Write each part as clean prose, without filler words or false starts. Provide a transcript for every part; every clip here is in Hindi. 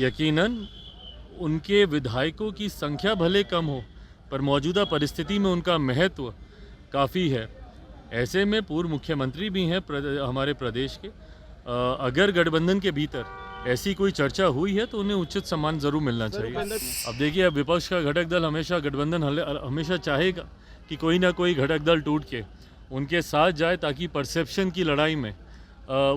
यकीनन उनके विधायकों की संख्या भले कम हो, पर मौजूदा परिस्थिति में उनका महत्व काफ़ी है। ऐसे में पूर्व मुख्यमंत्री भी हैं हमारे प्रदेश के। अगर गठबंधन के भीतर ऐसी कोई चर्चा हुई है तो उन्हें उचित सम्मान ज़रूर मिलना चाहिए। अब देखिए, अब विपक्ष का घटक दल गठबंधन हमेशा चाहेगा कि कोई ना कोई घटक दल टूट के उनके साथ जाए, ताकि परसेप्शन की लड़ाई में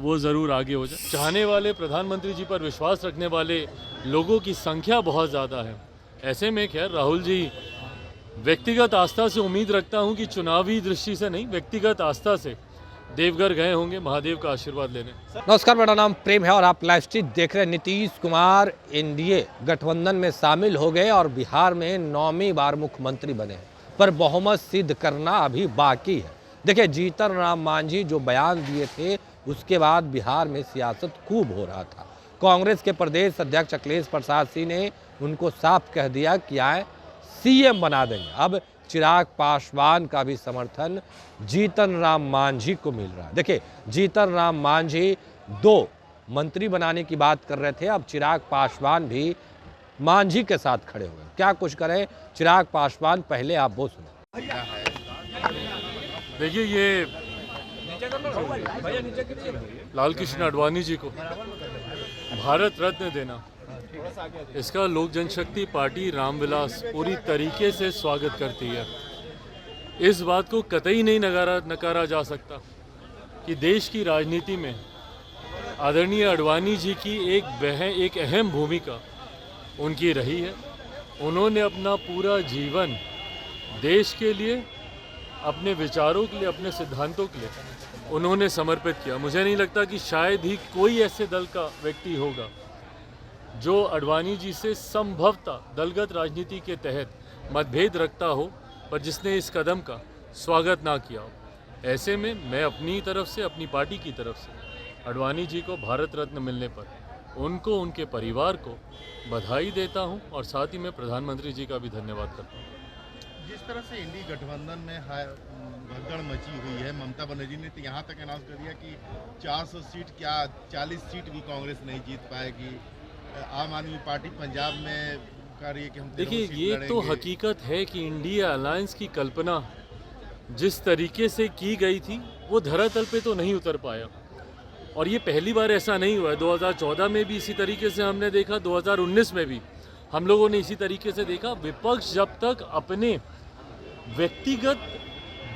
वो ज़रूर आगे हो जाए। चाहने वाले, प्रधानमंत्री जी पर विश्वास रखने वाले लोगों की संख्या बहुत ज़्यादा है। ऐसे में खैर राहुल जी, व्यक्तिगत आस्था से उम्मीद रखता हूं कि चुनावी दृष्टि से नहीं, व्यक्तिगत आस्था से देवघर गए होंगे महादेव का आशीर्वाद लेने। नमस्कार, मेरा नाम प्रेम है और आप लाइव स्ट्रीट देख रहे हैं। नीतीश कुमार एनडीए गठबंधन में शामिल हो गए और बिहार में 9वीं बार मुख्यमंत्री बने हैं, पर बहुमत सिद्ध करना अभी बाकी है। देखिए, जीतन राम मांझी जो बयान दिए थे उसके बाद बिहार में सियासत खूब हो रहा था। कांग्रेस के प्रदेश अध्यक्ष अखिलेश प्रसाद सिंह ने उनको साफ कह दिया कि आए सीएम बना देंगे। अब चिराग पासवान का भी समर्थन जीतन राम मांझी को मिल रहा है। देखिए, जीतन राम मांझी 2 मंत्री बनाने की बात कर रहे थे, अब चिराग पासवान भी मांझी के साथ खड़े हुए। क्या कुछ करें चिराग पासवान, पहले आप वो सुनो। देखिए, ये लाल कृष्ण आडवाणी जी को भारत रत्न देना, इसका लोक जनशक्ति पार्टी रामविलास पूरी तरीके से स्वागत करती है। इस बात को कतई नहीं नकारा जा सकता कि देश की राजनीति में आदरणीय आडवाणी जी की एक अहम भूमिका उनकी रही है। उन्होंने अपना पूरा जीवन देश के लिए, अपने विचारों के लिए, अपने सिद्धांतों के लिए उन्होंने समर्पित किया। मुझे नहीं लगता कि शायद ही कोई ऐसे दल का व्यक्ति होगा जो आडवाणी जी से संभवतः दलगत राजनीति के तहत मतभेद रखता हो, पर जिसने इस कदम का स्वागत ना किया हो। ऐसे में मैं अपनी तरफ से, अपनी पार्टी की तरफ से आडवाणी जी को भारत रत्न मिलने पर उनको, उनके परिवार को बधाई देता हूं, और साथ ही मैं प्रधानमंत्री जी का भी धन्यवाद करता हूं। जिस तरह से इंडी गठबंधन में भगदड़ मची हुई है, ममता बनर्जी ने तो यहाँ तक अनाउंस कर दिया कि 400 सीट क्या 40 सीट भी कांग्रेस नहीं जीत पाएगी। आम आदमी पार्टी पंजाब में कर रही है कि हम, देखिए, ये तो हकीकत है कि इंडिया अलायंस की कल्पना जिस तरीके से की गई थी वो धरातल पे तो नहीं उतर पाया, और ये पहली बार ऐसा नहीं हुआ है। 2014 में भी इसी तरीके से हमने देखा, 2019 में भी हम लोगों ने इसी तरीके से देखा। विपक्ष जब तक अपने व्यक्तिगत,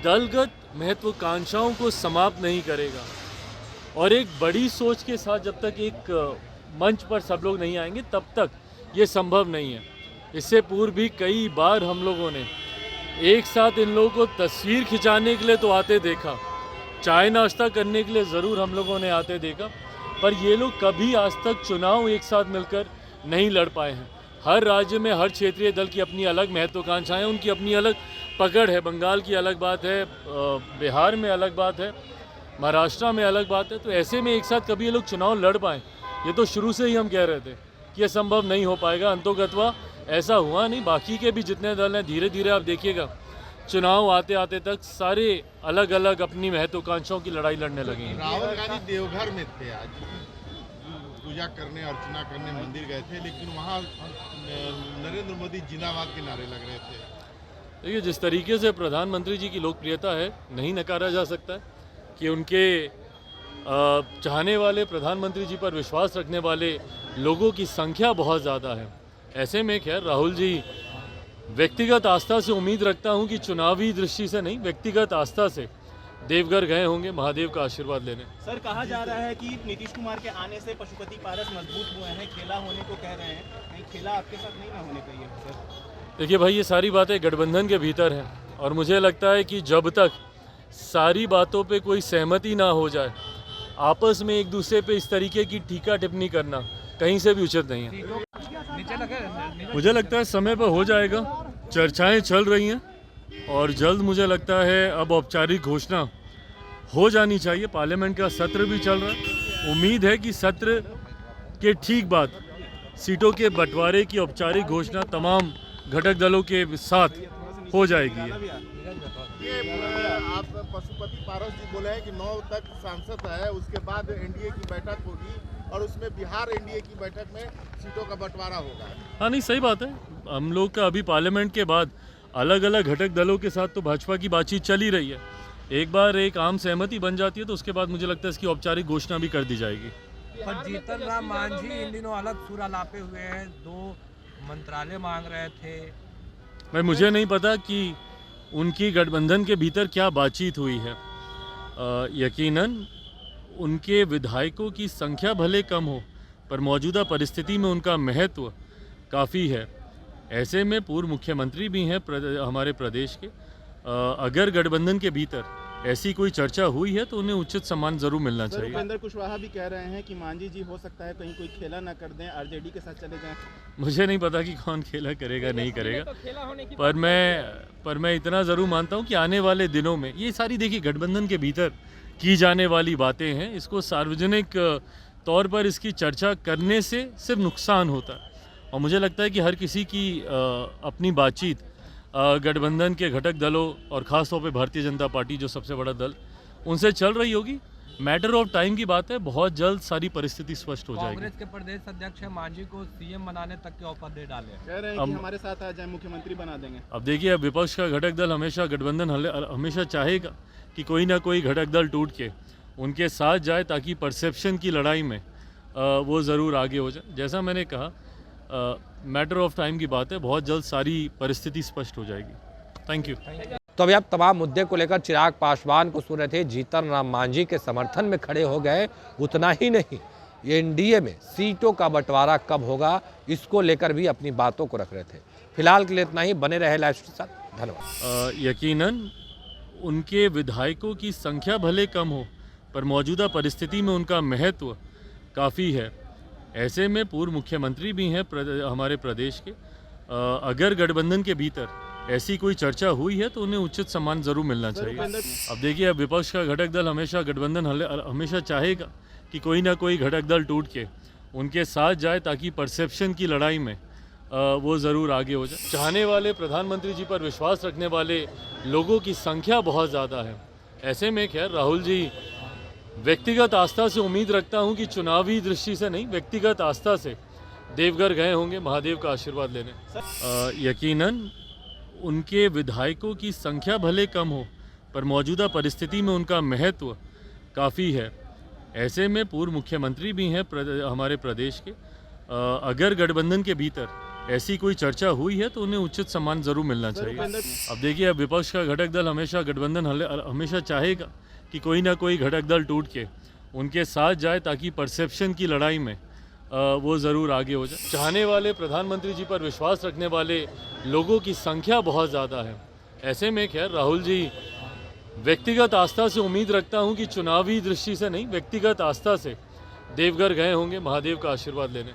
दलगत महत्वाकांक्षाओं को समाप्त नहीं करेगा और एक बड़ी सोच के साथ जब तक एक मंच पर सब लोग नहीं आएंगे, तब तक ये संभव नहीं है। इससे पूर्व भी कई बार हम लोगों ने एक साथ इन लोगों को तस्वीर खिंचाने के लिए तो आते देखा, चाय नाश्ता करने के लिए ज़रूर हम लोगों ने आते देखा, पर ये लोग कभी आज तक चुनाव एक साथ मिलकर नहीं लड़ पाए हैं। हर राज्य में हर क्षेत्रीय दल की अपनी अलग महत्वाकांक्षाएं, उनकी अपनी अलग पकड़ है। बंगाल की अलग बात है, बिहार में अलग बात है, महाराष्ट्र में अलग बात है। तो ऐसे में एक साथ कभी ये लोग चुनाव लड़ पाएँ, ये तो शुरू से ही हम कह रहे थे कि ये संभव नहीं हो पाएगा। अंतोगत्वा ऐसा हुआ नहीं। बाकी के भी जितने दल हैं, धीरे धीरे आप देखिएगा चुनाव आते आते तक सारे अलग अलग अपनी महत्वाकांक्षाओं की लड़ाई लड़ने लगे हैं। राहुल गांधी देवघर में थे, आज पूजा करने, अर्चना करने मंदिर गए थे, लेकिन वहाँ नरेंद्र मोदी जिंदाबाद के नारे लग रहे थे। देखिए, जिस तरीके से प्रधानमंत्री जी की लोकप्रियता है, नहीं नकारा जा सकता है कि उनके चाहने वाले, प्रधानमंत्री जी पर विश्वास रखने वाले लोगों की संख्या बहुत ज़्यादा है। ऐसे में खैर राहुल जी, व्यक्तिगत आस्था से उम्मीद रखता हूं कि चुनावी दृष्टि से नहीं, व्यक्तिगत आस्था से देवघर गए होंगे महादेव का आशीर्वाद लेने। सर, कहा जा रहा है कि नीतीश कुमार के आने से पशुपति पारस मजबूत हुए हैं, खेला होने को कह रहे हैं, कहीं खेला आपके साथ नहीं ना होने चाहिए सर? देखिए भाई, ये सारी बातें गठबंधन के भीतर हैं, और मुझे लगता है कि जब तक सारी बातों पे कोई सहमति ना हो जाए, आपस में एक दूसरे पे इस तरीके की टीका टिप्पणी करना कहीं से भी उचित नहीं है। मुझे लगता है समय पर हो जाएगा, चर्चाएं चल रही हैं, और जल्द मुझे लगता है अब औपचारिक घोषणा हो जानी चाहिए। पार्लियामेंट का सत्र भी चल रहा है, उम्मीद है कि सत्र के ठीक बाद सीटों के बंटवारे की औपचारिक घोषणा तमाम घटक दलों के साथ हो जाएगी। ये आप पशुपति पारस जी बोले हैं कि 9 तक सांसद है, उसके बाद एनडीए की बैठक होगी, और उसमें बिहार एनडीए की बैठक में सीटों का बंटवारा होगा। हाँ नहीं, सही बात है। हम लोग का अभी पार्लियामेंट के बाद अलग अलग घटक दलों के साथ तो भाजपा की बातचीत चल ही रही है। एक बार एक आम सहमति बन जाती है तो उसके बाद मुझे लगता है इसकी औपचारिक घोषणा भी कर दी जाएगी। पर जीतन राम मांझी इन दिनों अलग सुर अलापे हुए हैं, 2 मंत्रालय मांग रहे थे। भाई मुझे नहीं पता कि उनकी गठबंधन के भीतर क्या बातचीत हुई है। यकीनन उनके विधायकों की संख्या भले कम हो पर मौजूदा परिस्थिति में उनका महत्व काफ़ी है। ऐसे में पूर्व मुख्यमंत्री भी हैं हमारे प्रदेश के। अगर गठबंधन के भीतर ऐसी कोई चर्चा हुई है तो उन्हें उचित सम्मान जरूर मिलना चाहिए। उपेंद्र कुशवाहा भी कह रहे हैं कि मांझी जी हो सकता है कहीं कोई खेला ना कर दें, आरजेडी के साथ चले जाएं। मुझे नहीं पता कि कौन खेला करेगा नहीं करेगा, पर मैं इतना ज़रूर मानता हूँ कि आने वाले दिनों में ये सारी, देखिए, गठबंधन के भीतर की जाने वाली बातें हैं। इसको सार्वजनिक तौर पर इसकी चर्चा करने से सिर्फ नुकसान होता है और मुझे लगता है कि हर किसी की अपनी बातचीत गठबंधन के घटक दलों और ख़ास तौर पे भारतीय जनता पार्टी जो सबसे बड़ा दल, उनसे चल रही होगी। मैटर ऑफ टाइम की बात है, बहुत जल्द सारी परिस्थिति स्पष्ट हो जाएगी। कांग्रेस के प्रदेश अध्यक्ष मांझी को सीएम बनाने तक के ऑफर दे डाले, कह रहे हैं कि हमारे साथ आ जाए, मुख्यमंत्री बना देंगे। अब देखिए, अब विपक्ष का घटक दल हमेशा, गठबंधन हमेशा चाहेगा कि कोई ना कोई घटक दल टूट के उनके साथ जाए ताकि परसेप्शन की लड़ाई में वो ज़रूर आगे हो जाए। जैसा मैंने कहा, मैटर ऑफ टाइम की बात है, बहुत जल्द सारी परिस्थिति स्पष्ट हो जाएगी। Thank you. तो अभी आप तमाम मुद्दे को लेकर चिराग पासवान को सुन रहे थे। जीतन राम मांझी के समर्थन में खड़े हो गए। उतना ही नहीं, एनडीए में सीटों का बंटवारा कब होगा इसको लेकर भी अपनी बातों को रख रहे थे। फिलहाल के लिए इतना ही। बने रहे लाइव के साथ। धन्यवाद। यकीनन उनके विधायकों की संख्या भले कम हो पर मौजूदा परिस्थिति में उनका महत्व काफ़ी है। ऐसे में पूर्व मुख्यमंत्री भी हैं हमारे प्रदेश के। अगर गठबंधन के भीतर ऐसी कोई चर्चा हुई है तो उन्हें उचित सम्मान जरूर मिलना चाहिए। अब देखिए, अब विपक्ष का घटक दल हमेशा, गठबंधन हमेशा चाहेगा कि कोई ना कोई घटक दल टूट के उनके साथ जाए ताकि परसेप्शन की लड़ाई में वो ज़रूर आगे हो जाए। चाहने वाले, प्रधानमंत्री जी पर विश्वास रखने वाले लोगों की संख्या बहुत ज़्यादा है। ऐसे में खैर राहुल जी, व्यक्तिगत आस्था से उम्मीद रखता हूं कि चुनावी दृष्टि से नहीं, व्यक्तिगत आस्था से देवघर गए होंगे महादेव का आशीर्वाद लेने। यकीनन उनके विधायकों की संख्या भले कम हो पर मौजूदा परिस्थिति में उनका महत्व काफ़ी है। ऐसे में पूर्व मुख्यमंत्री भी हैं हमारे प्रदेश के। अगर गठबंधन के भीतर ऐसी कोई चर्चा हुई है तो उन्हें उचित सम्मान जरूर मिलना चाहिए। अब देखिए, अब विपक्ष का घटक दल हमेशा, गठबंधन हमेशा चाहेगा कि कोई ना कोई घटक दल टूट के उनके साथ जाए ताकि परसेप्शन की लड़ाई में वो ज़रूर आगे हो जाए। चाहने वाले, प्रधानमंत्री जी पर विश्वास रखने वाले लोगों की संख्या बहुत ज़्यादा है। ऐसे में खैर राहुल जी, व्यक्तिगत आस्था से उम्मीद रखता हूं कि चुनावी दृष्टि से नहीं, व्यक्तिगत आस्था से देवघर गए होंगे महादेव का आशीर्वाद लेने।